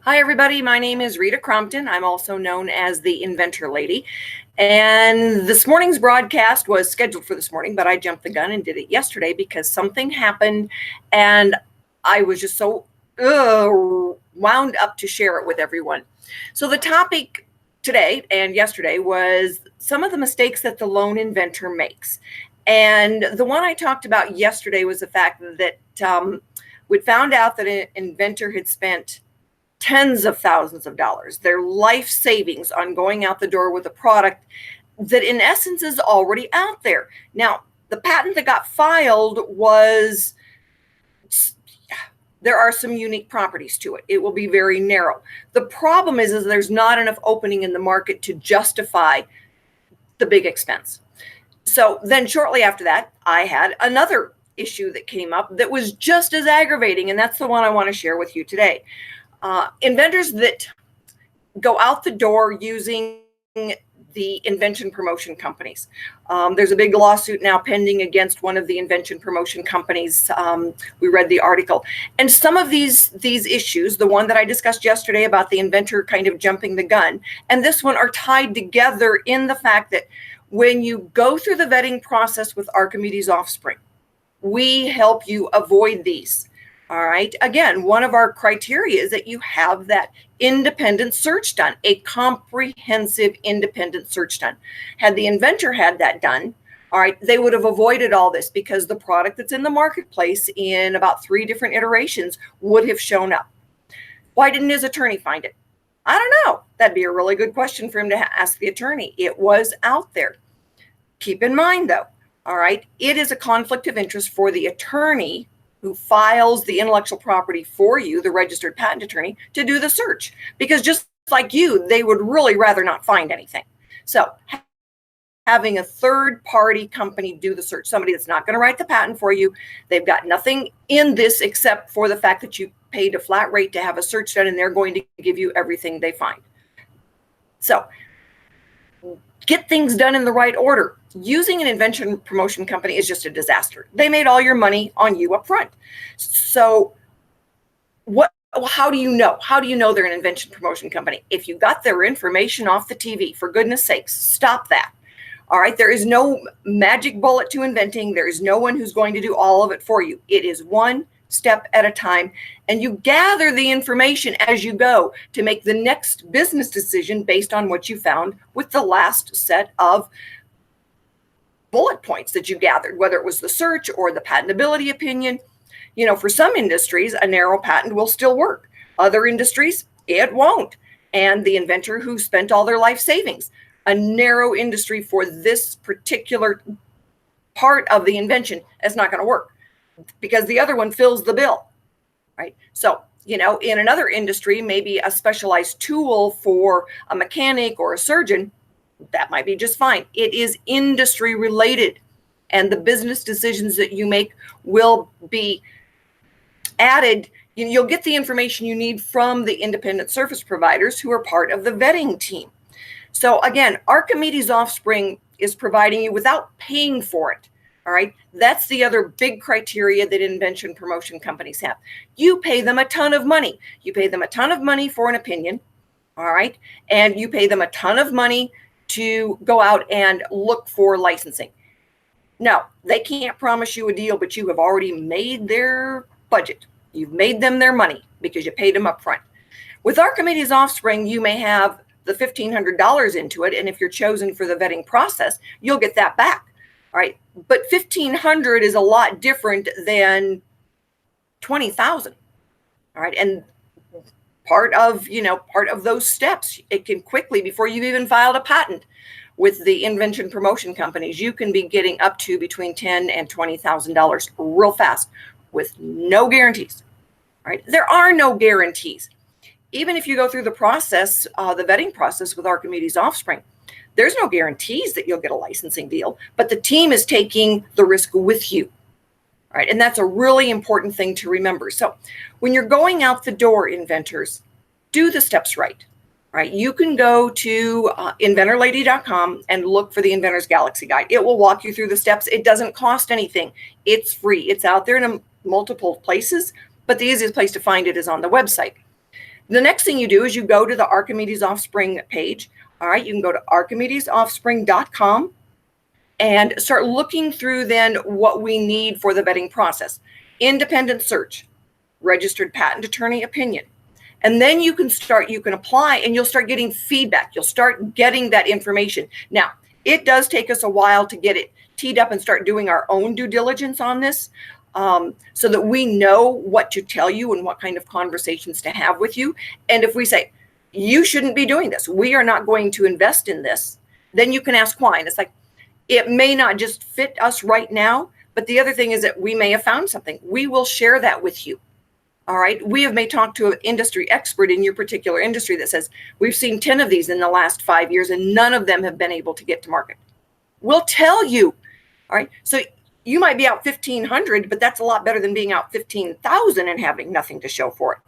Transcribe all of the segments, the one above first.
Hi, everybody. My name is Rita Crompton. I'm also known as the Inventor Lady. And this morning's broadcast was scheduled for this morning, but I jumped the gun and did it yesterday because something happened and I was just so wound up to share it with everyone. So the topic today and yesterday was some of the mistakes that the lone inventor makes. And the one I talked about yesterday was the fact that we'd found out that an inventor had spent tens of thousands of dollars, their life savings on going out the door with a product that in essence is already out there. Now, the patent that got filed was, there are some unique properties to it. It will be very narrow. The problem is there's not enough opening in the market to justify the big expense. So then shortly after that, I had another issue that came up that was just as aggravating, and that's the one I want to share with you today. Inventors that go out the door using the invention promotion companies. There's a big lawsuit now pending against one of the invention promotion companies. We read the article. And some of these issues, the one that I discussed yesterday about the inventor kind of jumping the gun, and this one are tied together in the fact that when you go through the vetting process with Archimedes OffSpring, we help you avoid these. All right. Again, one of our criteria is that you have that independent search done, a comprehensive independent search done. Had the inventor had that done, all right, they would have avoided all this because the product that's in the marketplace in about 3 different iterations would have shown up. Why didn't his attorney find it? I don't know. That'd be a really good question for him to ask the attorney. It was out there. Keep in mind, though, all right, it is a conflict of interest for the attorney who files the intellectual property for you, the registered patent attorney, to do the search. Because just like you, they would really rather not find anything. So having a third-party company do the search, somebody that's not going to write the patent for you, they've got nothing in this except for the fact that you paid a flat rate to have a search done, and they're going to give you everything they find. So get things done in the right order. Using an invention promotion company is just a disaster. They made all your money on you up front. So how do you know? How do you know they're an invention promotion company? If you got their information off the TV, for goodness sakes, stop that. All right, there is no magic bullet to inventing. There is no one who's going to do all of it for you. It is one step at a time, and you gather the information as you go to make the next business decision based on what you found with the last set of bullet points that you gathered, whether it was the search or the patentability opinion. You know, for some industries, a narrow patent will still work. Other industries, it won't. And the inventor who spent all their life savings, a narrow industry for this particular part of the invention, is not going to work because the other one fills the bill, right? So, you know, in another industry, maybe a specialized tool for a mechanic or a surgeon, that might be just fine. It is industry related, and the business decisions that you make will be added. You'll get the information you need from the independent service providers who are part of the vetting team. So again, Archimedes OffSpring is providing you without paying for it. All right. That's the other big criteria that invention promotion companies have. You pay them a ton of money. You pay them a ton of money for an opinion. All right. And you pay them a ton of money to go out and look for licensing. No, they can't promise you a deal, but you have already made their budget. You've made them their money because you paid them up front. With Archimedes OffSpring, you may have the $1,500 into it, and if you're chosen for the vetting process, you'll get that back. All right, but $1,500 is a lot different than $20,000. All right, and part of those steps, it can quickly, before you've even filed a patent with the invention promotion companies, you can be getting up to between $10,000 and $20,000 real fast with no guarantees. All right, there are no guarantees. Even if you go through the process, the vetting process with Archimedes OffSpring, there's no guarantees that you'll get a licensing deal, but the team is taking the risk with you. All right, and that's a really important thing to remember. So when you're going out the door, inventors, do the steps right. Right, you can go to inventorlady.com and look for the Inventor's Galaxy Guide. It will walk you through the steps. It doesn't cost anything. It's free. It's out there in multiple places, but the easiest place to find it is on the website. The next thing you do is you go to the Archimedes Offspring page. All right, you can go to archimedesoffspring.com and start looking through then what we need for the vetting process. Independent search, registered patent attorney opinion. And then you can apply and you'll start getting feedback. You'll start getting that information. Now, it does take us a while to get it teed up and start doing our own due diligence on this, so that we know what to tell you and what kind of conversations to have with you. And if we say, you shouldn't be doing this, we are not going to invest in this, then you can ask why. And it's like, it may not just fit us right now, but the other thing is that we may have found something. We will share that with you. All right. We may talk to an industry expert in your particular industry that says, we've seen 10 of these in the last 5 years and none of them have been able to get to market. We'll tell you. All right. So you might be out 1,500, but that's a lot better than being out 15,000 and having nothing to show for it.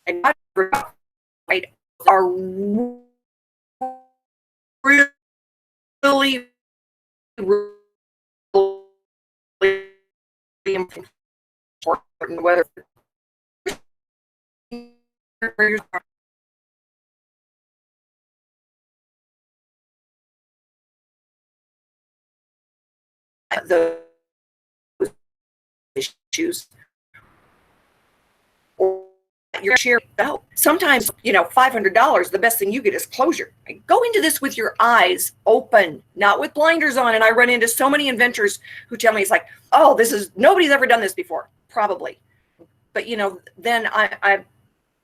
And right, are really, really important, whether the issues or your share out. Sometimes, $500, the best thing you get is closure. Go into this with your eyes open, not with blinders on. And I run into so many inventors who tell me it's like, oh, nobody's ever done this before. Probably. But, then I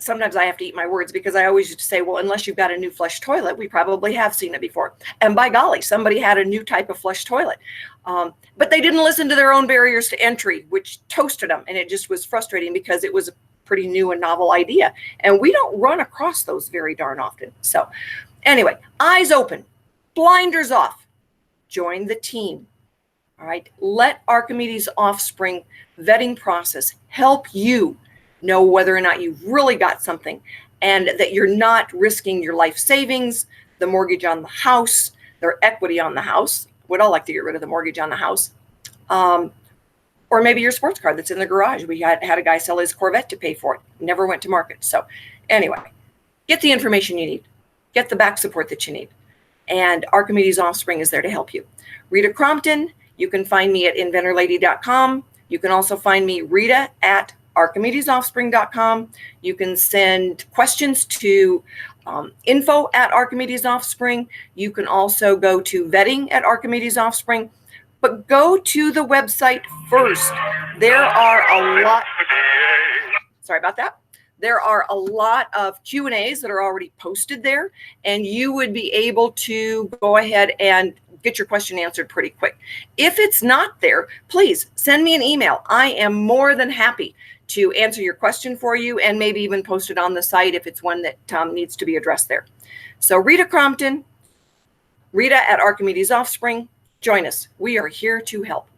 sometimes I have to eat my words, because I always used to say, well, unless you've got a new flush toilet, we probably have seen it before. And by golly, somebody had a new type of flush toilet. But they didn't listen to their own barriers to entry, which toasted them. And it just was frustrating because it was a pretty new and novel idea. And we don't run across those very darn often. So anyway, eyes open, blinders off, join the team. All right. Let Archimedes Offspring vetting process help you know whether or not you've really got something, and that you're not risking your life savings, the mortgage on the house, their equity on the house. Would all like to get rid of the mortgage on the house. Or maybe your sports car that's in the garage. We had a guy sell his Corvette to pay for it. Never went to market. So anyway, get the information you need. Get the back support that you need. And Archimedes Offspring is there to help you. Rita Crompton, you can find me at inventorlady.com. You can also find me, Rita, at archimedesoffspring.com. You can send questions to info at Archimedes Offspring. You can also go to vetting at Archimedes Offspring, but go to the website first. There are a lot. Sorry about that. There are a lot of Q&As that are already posted there, and you would be able to go ahead and get your question answered pretty quick. If it's not there, please send me an email. I am more than happy to answer your question for you, and maybe even post it on the site if it's one that needs to be addressed there. So Rita Crompton, Rita at Archimedes Offspring, join us. We are here to help.